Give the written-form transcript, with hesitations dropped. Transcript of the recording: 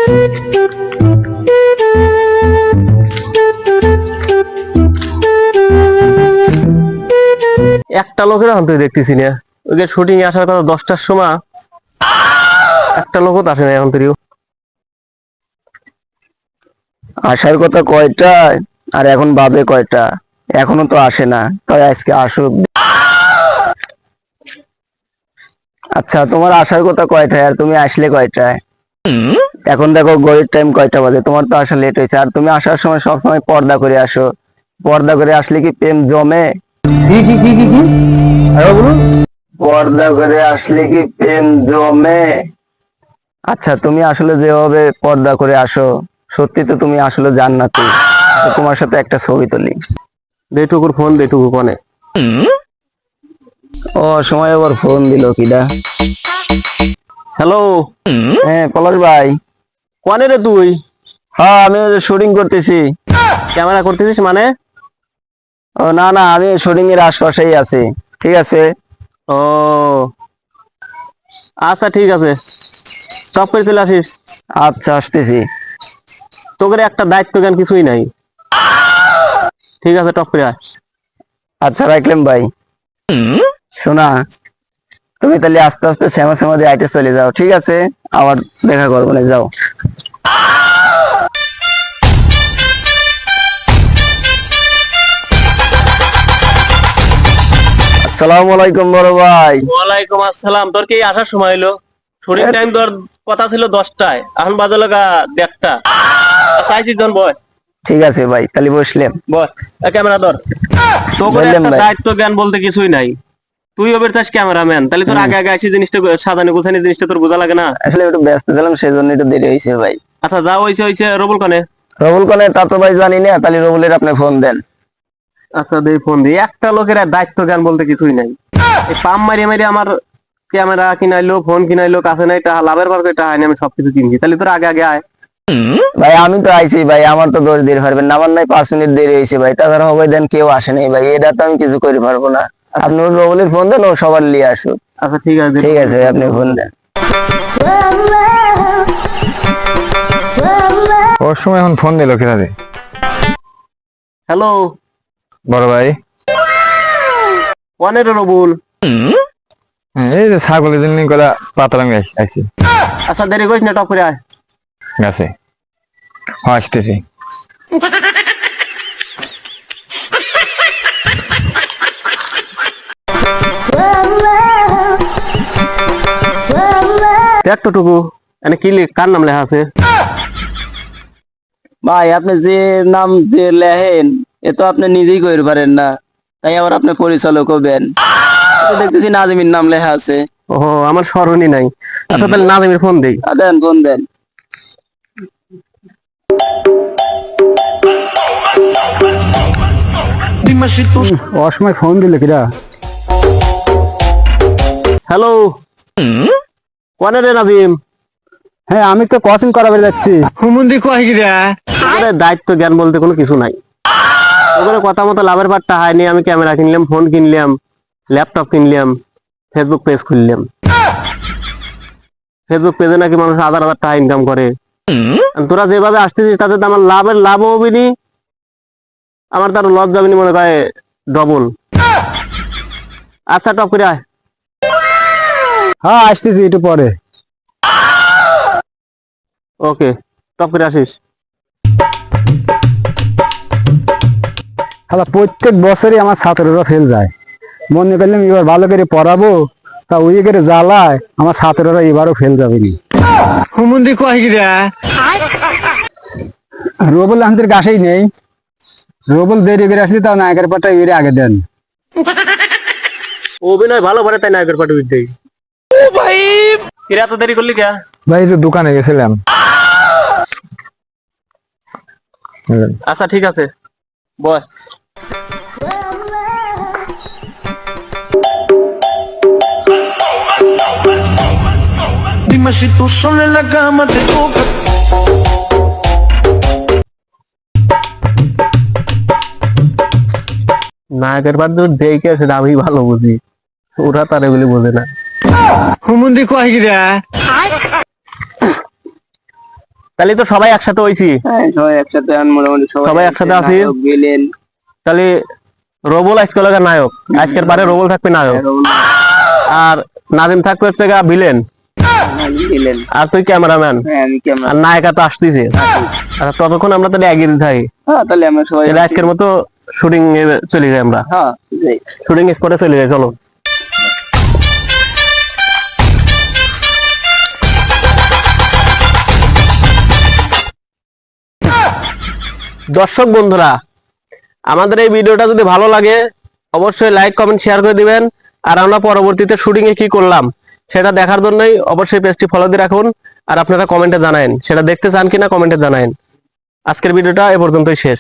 একটা লোকের এখন তুই দেখতেছি না, ওই যে শুটিং আসার কথা 10টার সময়, একটা লোকও তো আসে না এখন তুইও। আসার কথা কয়টায় আর এখন বাজে কয়টা? এখনো তো আসে না, তাই আজকে আসুক। আচ্ছা, তোমার আসার কথা কয়টায় আর তুমি আসলে কয়টায়? এখন দেখো ঘড়ির টাইম কয়টা বাজে, তোমার তো আসা লেট হয়েছে। আর তুমি আসার সময় সবসময় পর্দা করে আসো। পর্দা করে আসলে কি প্রেম জমে? কি কি কি কি কি আরে বলুন। পর্দা করে আসলে কি প্রেম জমে? আচ্ছা, তুমি আসলে যেভাবে পর্দা করে আসো, সত্যি তো তুমি আসলে জান্নাতি। তো তোমার সাথে একটা ছবি তুলি। দেটুকুর ফোন দেটুকু কনে। ও সময় আবার ফোন দিল কিডা? হ্যালো, হ্যাঁ পলাশ ভাই। কনে রে তুই? হ্যাঁ, আমি শুটিং করতেছি। ক্যামেরা করতেছিস মানে? ও না না, আমি শুটিং এর আশপাশেই আছি। ঠিক আছে। ও আচ্ছা ঠিক আছে, টপ করে চলে আসিস। আচ্ছা, আসতেছি। তোকে একটা দায়িত্ব জ্ঞান কিছুই নাই। ঠিক আছে, টপ করে আয়। আচ্ছা রাখলাম ভাই। শোনা, তুমি তাহলে আস্তে আস্তে শ্যামা শ্যামা দিয়ে আইটে চলে যাও, ঠিক আছে? আবার দেখা করবো না, যাও। আসসালামু আলাইকুম বড় ভাই। ওয়ালাইকুম আসসালাম। তোর কি আসার সময় হলো? শুটিং টাইম তোর কথা ছিল 10টায়, এখন বাজে লাগা 1টা। চাইছিস জন বয়। ঠিক আছে ভাই, তাহলে বসলেন। বয়, ক্যামেরা ধর। তোর বললাম একটা ভাই। দায়িত্ব জ্ঞান বলতে কিছুই নাই। তুই ওবের চাস ক্যামেরাম্যান, তাহলে তোর আগে আগে আসি জিনিসটা সাজানো গোছানো জিনিসটা তোর বোঝা লাগে না? আসলে একটু ব্যস্ত ছিলাম, সেই জন্য একটু দেরি হয়েছে ভাই। আচ্ছা যা হয়েছে হয়েছে, রবুল কানে। রবুল কোনে তা তো ভাই জানি না, তাহলে রবুলের আপনি ফোন দেন। আচ্ছা দে ফোন দি। একটা লোকের আর দায়িত্ব জ্ঞান বলতে কিছুই নাই। এই পাম মারিয়ে মারিয়ে আমার ক্যামেরা কিনাইলো, ফোন কিনাইলো, কাছে নাই টাকা, লাভের পর টাকা হয়নি, আমি সবকিছু কিনছি। তাহলে তোর আগে আগে আয়। ভাই আমি তো আইছি ভাই, আমার তো 10 দেরি পারবেন না, আমার নাই 5 মিনিট দেরি হয়েছে ভাই। তাছাড়া হবে দেন কেউ আসে নাই ভাই, এটা তো আমি কিছু করে পারবো না। আপনি রবুলের ফোন দেন, ও সবার লিয়ে আসুক। আচ্ছা ঠিক আছে। ঠিক আছে ভাই, আপনি ফোন দেন। ওর সময় এখন ফোন দিল কিনা রে? হ্যালো, বড় ভাই। ওয়ানের রবুল। হ্যাঁ, এই যে ছাগলের জন্য করা পাতলা আমি আইছি। আচ্ছা দেরি করিস না, টপ করে আয়। গেছে, হ্যাঁ আসতেছি। দেখ তো টুকু, এনে কি কার নাম লেখা আছে? ভাই আপনি যে নাম যে লেহেন, এ তো আপনি নিজেই কইতে পারেন না, তাই আবার আপনি পরিচালক হবেন। তো দেখতেছি নাজিমের নাম লেখা আছে। ও আমার স্মরণই নাই। আচ্ছা তাহলে নাজিমের ফোন দেই। দেন, ফোন দেন। অসময় ফোন দিলে কিরা? হ্যালো, কোনে রে নাজিম? হ্যাঁ, আমি তো কোচিং করাবে যাচ্ছি। ওদের দায়িত্ব জ্ঞান বলতে কোনো কিছু নাই। ওদের কথা মতো লাভের পাট্টা হয়নি, আমি ক্যামেরা কিনলাম, ফোন কিনলাম, ল্যাপটপ কিনলাম, ফেসবুক পেজ খুললাম। ফেসবুক পেজে নাকি মানুষ 1000 টাকা ইনকাম করে। তোরা যেভাবে আসতেছিস তাতে তো আমার লাভও হবে নি, আমার তার লস যাবে নি, মনে করে ডবল। আচ্ছা টপ করে আয়। হ্যাঁ, আসতেছি একটু পরে। ওকে, টপ করে আসিস। হ্যাঁ, প্রত্যেক বছরই আমার ছাত্ররা ফেল যায়। মনে করলাম এবার ভালো করে পড়াবো, তা ওই করে জ্বালায় আমার ছাত্ররা এবারও ফেল যাবে নি। রবুল আমাদের গাছেই নেই। রবুল দেরি করে আসলে তাও নায়কের পাটা এর আগে দেন। অভিনয় ভালো করে তাই নায়কের পাঠ দেই। ও ভাই, কিরা এত দেরি করলি কে? ভাই একটু দোকানে গেছিলাম। আচ্ছা ঠিক আছে, বয়। Dime si tú sola en la cama te toca. নায়কের পাঠ দেখে সেটা আমি ভালো বুঝি, ওরা তার এগুলি বোঝে না। Humundi ko higira. তাহলে তো সবাই একসাথে হইছি। হ্যাঁ সবাই একসাথে মোটামুটি সবাই একসাথে আছি। গেলেন তাহলে রোবল আজকে লাগে নায়ক, আজকের বারে রোবল থাকবে নায়ক, আর নাজিম থাকবে হচ্ছে গা ভিলেন, গেলেন। আর তুই ক্যামেরাম্যান, হ্যাঁ আমি ক্যামেরা। আর নায়িকা তো আসতেছে। আচ্ছা ততক্ষণ আমরা তাহলে এগিয়ে থাকি। হ্যাঁ তাহলে আমরা সবাই তাহলে আজকের মতো শুটিং এ চলে যাই, আমরা হ্যাঁ যাই। শুটিং স্পটে চলে যাই, চলো। দর্শক বন্ধুরা, আমাদের এই ভিডিওটা যদি ভালো লাগে অবশ্যই লাইক কমেন্ট শেয়ার করে দিবেন, আর আমরা পরবর্তীতে শুটিং এ কি করলাম সেটা দেখার জন্যই অবশ্যই পেজটি ফলো দিয়ে রাখুন, আর আপনারা কমেন্টে জানায়েন সেটা দেখতে চান কিনা, কমেন্টে জানায়েন। আজকের ভিডিওটা এ পর্যন্তই শেষ।